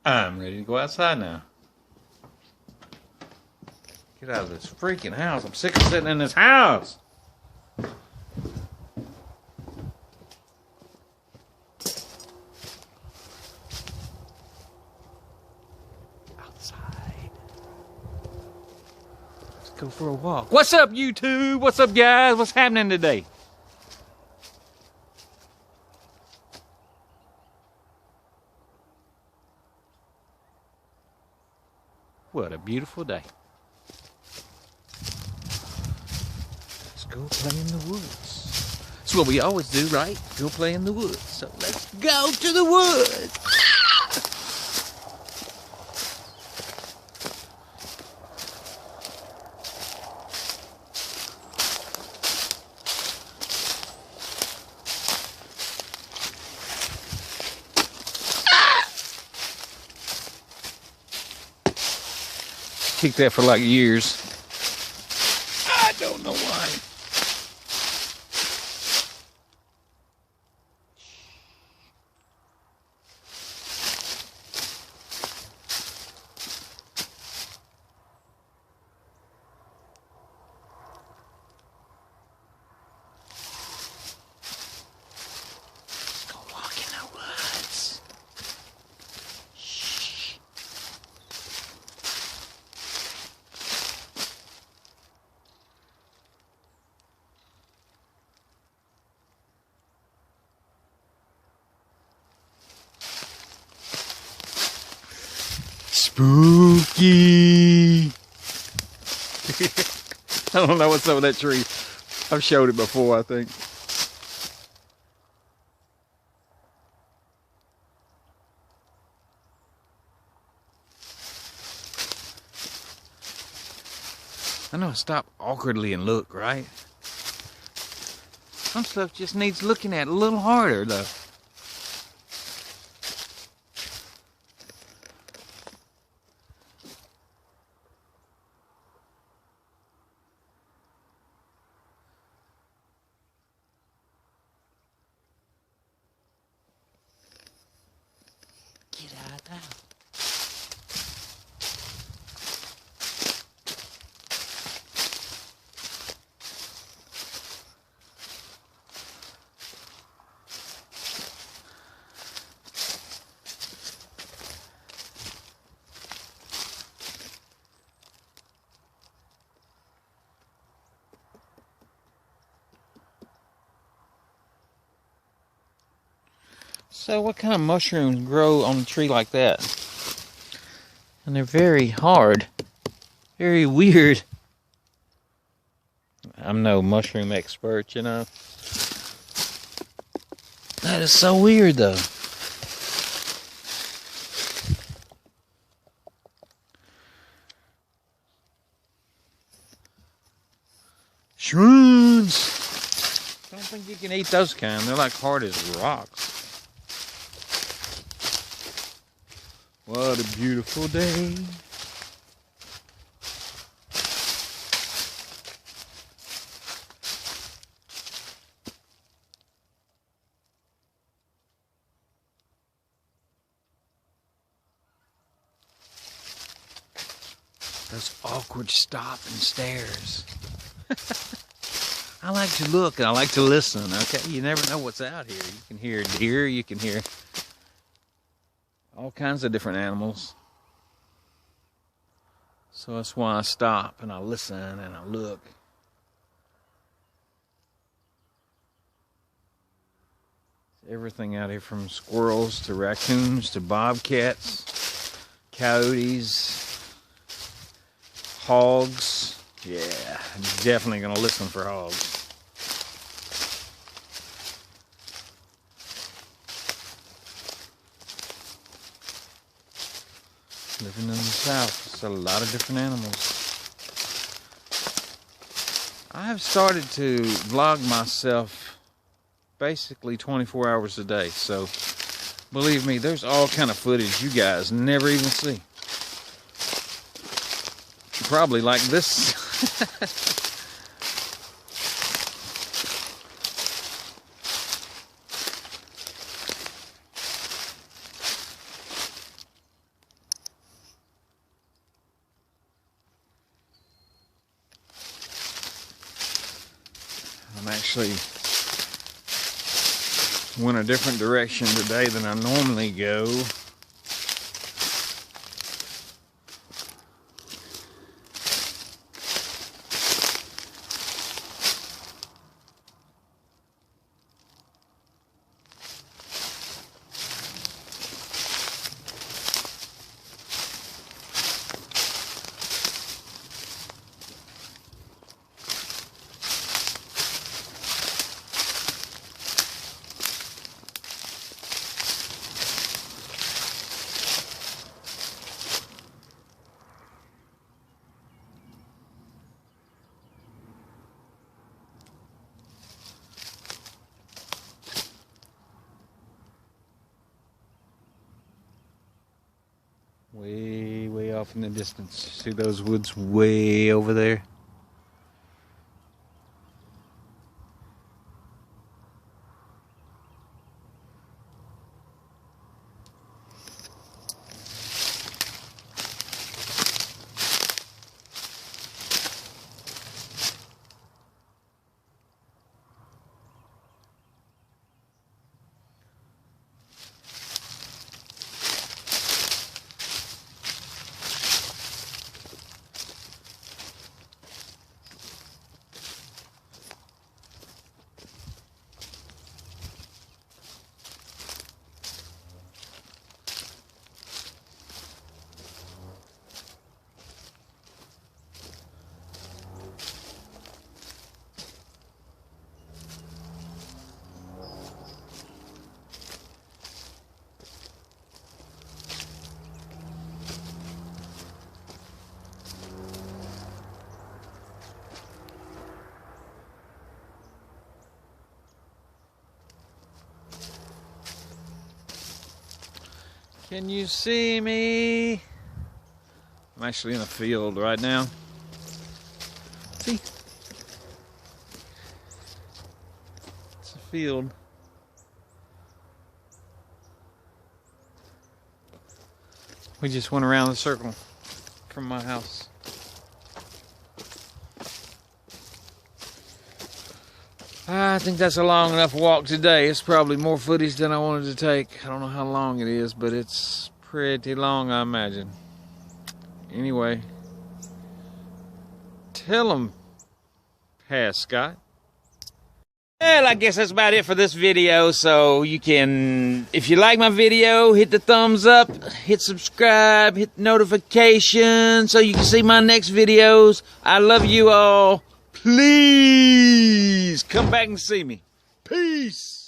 I'm ready to go outside now. Get out of this freaking house. I'm sick of sitting in this house. Outside. Let's go for a walk. What's up, YouTube? What's up, guys? What's happening today? What a beautiful day. Let's go play in the woods. That's what we always do, right? Go play in the woods. So let's go to the woods. Kicked that for like years. I don't know why. Let's go walk in the woods. Spooky. I don't know what's up with that tree. I've showed it before, I think. I know, stop awkwardly and look, right? Some stuff just needs looking at a little harder, though. Get out now. So what kind of mushrooms grow on a tree like that? And they're very hard. Very weird. I'm no mushroom expert, you know. That is so weird, though. Shrooms! I don't think you can eat those kind. They're like hard as rocks. What a beautiful day. Those awkward stop and stares. I like to look and I like to listen, okay? You never know what's out here. You can hear deer, you can hear all kinds of different animals. So that's why I stop and I listen and I look. Everything out here from squirrels to raccoons to bobcats, coyotes, hogs. Yeah, I'm definitely gonna listen for hogs. Living in the South, it's a lot of different animals. I have started to vlog myself basically 24 hours a day, so believe me, there's all kind of footage you guys never even see. Probably like this. actually went a different direction today than I normally go. Way off in the distance. See those woods way over there? Can you see me? I'm actually in a field right now. See? It's a field. We just went around the circle from my house. I think that's a long enough walk today. It's probably more footage than I wanted to take. I don't know how long it is, but it's pretty long, I imagine. Anyway, tell them, Scott. Well, I guess that's about it for this video. So you can, if you like my video, hit the thumbs up, hit subscribe, hit notification so you can see my next videos. I love you all. Please come back and see me. Peace.